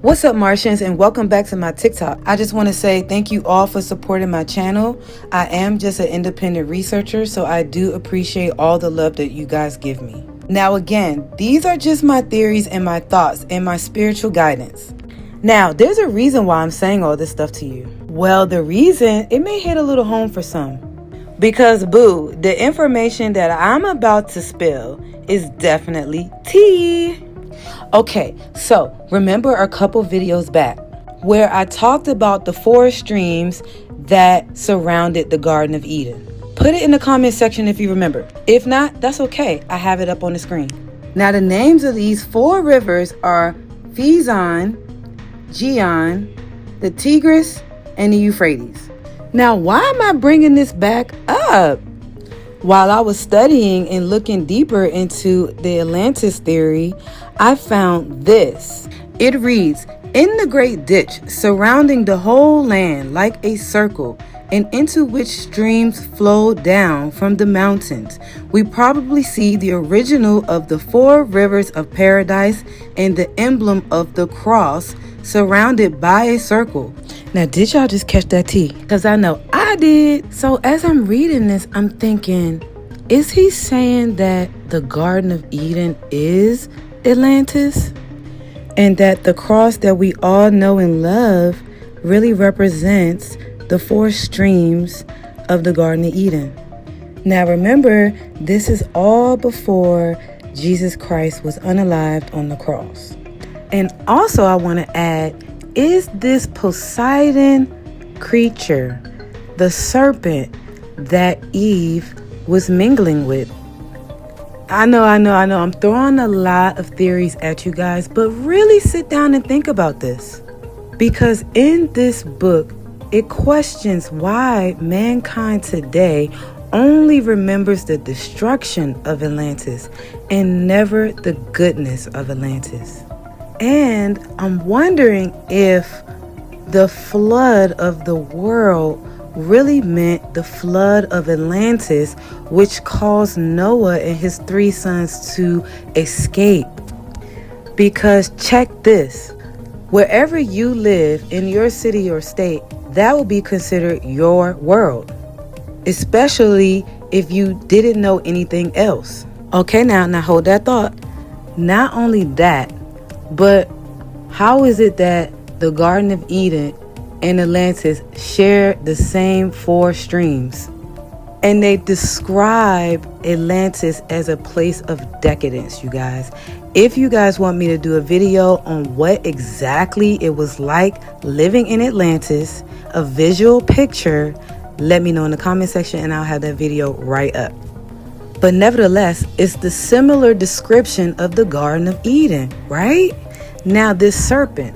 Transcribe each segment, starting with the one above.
What's up, Martians, and welcome back to my TikTok. I just want to say thank you all for supporting my channel. I am just an independent researcher, so I do appreciate all the love that you guys give me. Now again, these are just my theories and my thoughts and my spiritual guidance. Now, there's a reason why I'm saying all this stuff to you. Well, the reason, it may hit a little home for some. Because, boo, the information that I'm about to spill is definitely tea. Okay, so remember a couple videos back where I talked about the 4 streams that surrounded the Garden of Eden. Put it in the comment section if you remember. If not, that's okay. I have it up on the screen. Now, the names of these 4 rivers are Pison, Gihon, the Tigris, and the Euphrates. Now, why am I bringing this back up? While I was studying and looking deeper into the Atlantis theory, I found this. It reads, "In the great ditch surrounding the whole land like a circle, and into which streams flow down from the mountains, we probably see the original of the 4 rivers of paradise and the emblem of the cross surrounded by a circle." Now, did y'all just catch that tea? Because I know I did. So as I'm reading this, I'm thinking, is he saying that the Garden of Eden is Atlantis? And that the cross that we all know and love really represents the 4 streams of the Garden of Eden? Now remember, this is all before Jesus Christ was unalived on the cross. And also I want to add, is this Poseidon creature the serpent that Eve was mingling with? I know. I'm throwing a lot of theories at you guys, but really sit down and think about this. Because in this book, it questions why mankind today only remembers the destruction of Atlantis and never the goodness of Atlantis. And I'm wondering if the flood of the world really meant the flood of Atlantis, which caused Noah and his 3 sons to escape. Because check this, wherever you live in your city or state, that will be considered your world, especially if you didn't know anything else. Okay, now hold that thought. Not only that, but how is it that the Garden of Eden and Atlantis share the same 4 streams? And they describe Atlantis as a place of decadence, you guys. If you guys want me to do a video on what exactly it was like living in Atlantis, a visual picture, let me know in the comment section and I'll have that video right up. But nevertheless, it's the similar description of the Garden of Eden, right? Now this serpent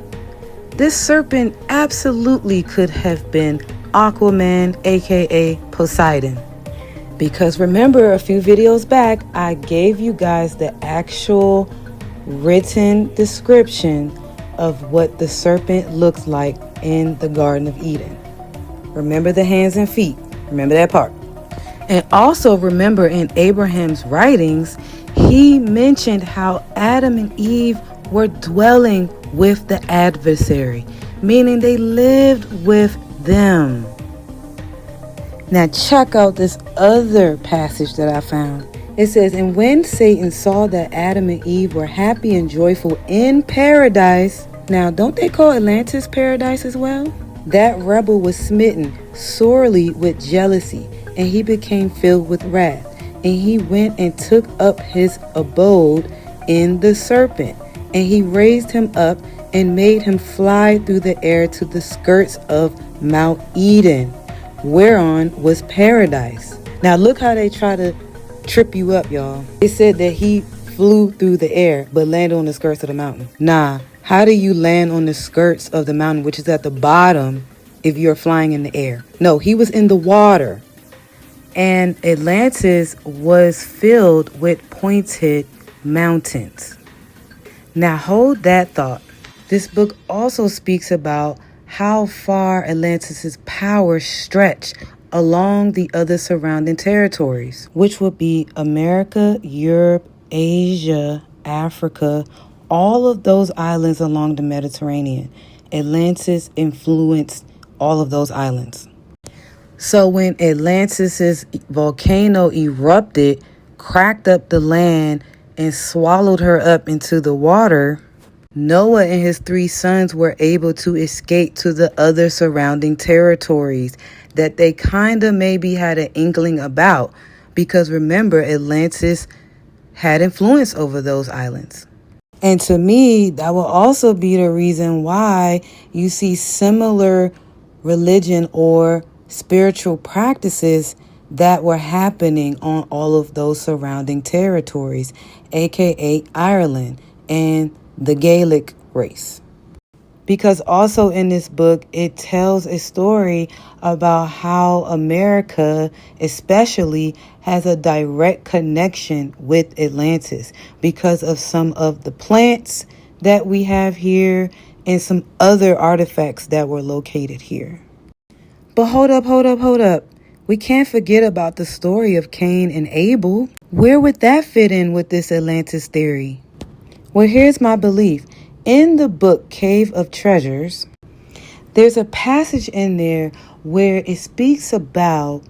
absolutely could have been Aquaman, aka Poseidon. Because remember, a few videos back, I gave you guys the actual written description of what the serpent looks like in the Garden of Eden. Remember the hands and feet. Remember that part. And also remember in Abraham's writings, he mentioned how Adam and Eve were dwelling with the adversary, meaning they lived with them. Now check out this other passage that I found. It says, "And when Satan saw that Adam and Eve were happy and joyful in paradise," now don't they call Atlantis paradise as well? "That rebel was smitten sorely with jealousy, and he became filled with wrath. And he went and took up his abode in the serpent, and he raised him up and made him fly through the air to the skirts of Mount Eden, whereon was paradise." Now look how they try to trip you up, y'all. It said that he flew through the air but landed on the skirts of the mountain. Nah, how do you land on the skirts of the mountain, which is at the bottom, if you're flying in the air? No, he was in the water. And Atlantis was filled with pointed mountains. Now hold that thought. This book also speaks about how far Atlantis' power stretched along the other surrounding territories, which would be America, Europe, Asia, Africa, all of those islands along the Mediterranean. Atlantis influenced all of those islands. So when Atlantis's volcano erupted, cracked up the land, and swallowed her up into the water, Noah and his 3 sons were able to escape to the other surrounding territories that they kind of maybe had an inkling about. Because remember, Atlantis had influence over those islands. And to me, that will also be the reason why you see similar religion or spiritual practices that were happening on all of those surrounding territories, aka Ireland and the Gaelic race. Because also in this book, it tells a story about how America especially has a direct connection with Atlantis because of some of the plants that we have here and some other artifacts that were located here. But hold up. We can't forget about the story of Cain and Abel. Where would that fit in with this Atlantis theory? Well, here's my belief. In the book Cave of Treasures, there's a passage in there where it speaks about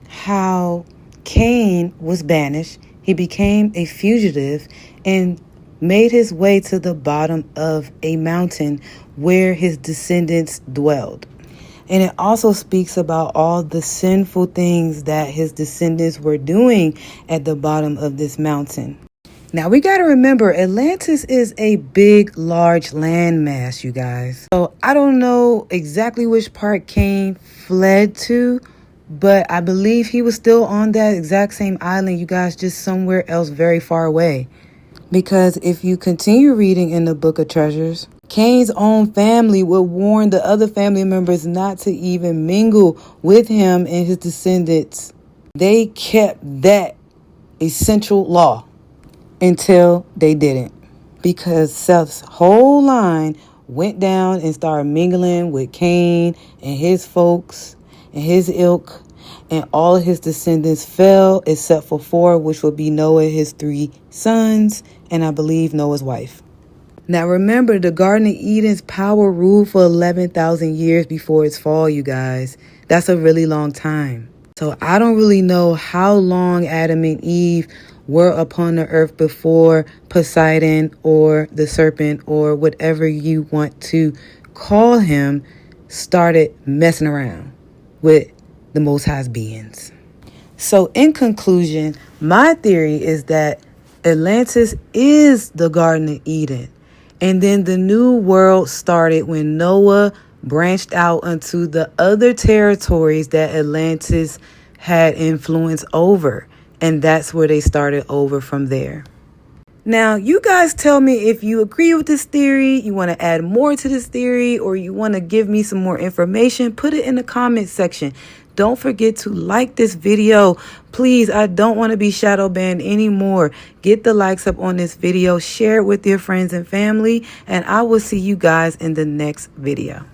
how Cain was banished. He became a fugitive and made his way to the bottom of a mountain where his descendants dwelled. And it also speaks about all the sinful things that his descendants were doing at the bottom of this mountain. Now, we got to remember, Atlantis is a big, large landmass, you guys. So I don't know exactly which part Cain fled to, but I believe he was still on that exact same island, you guys, just somewhere else very far away. Because if you continue reading in the Book of Treasures, Cain's own family would warn the other family members not to even mingle with him and his descendants. They kept that essential law until they didn't. Because Seth's whole line went down and started mingling with Cain and his folks and his ilk, and all of his descendants fell except for 4, which would be Noah, his 3 sons, and I believe Noah's wife. Now remember, the Garden of Eden's power ruled for 11,000 years before its fall, you guys. That's a really long time. So I don't really know how long Adam and Eve were upon the earth before Poseidon or the serpent or whatever you want to call him started messing around with the Most High's beings. So in conclusion, my theory is that Atlantis is the Garden of Eden. And then the new world started when Noah branched out into the other territories that Atlantis had influence over. And that's where they started over from there. Now, you guys tell me if you agree with this theory, you want to add more to this theory, or you want to give me some more information, put it in the comment section. Don't forget to like this video. Please, I don't want to be shadow banned anymore. Get the likes up on this video, share it with your friends and family, and I will see you guys in the next video.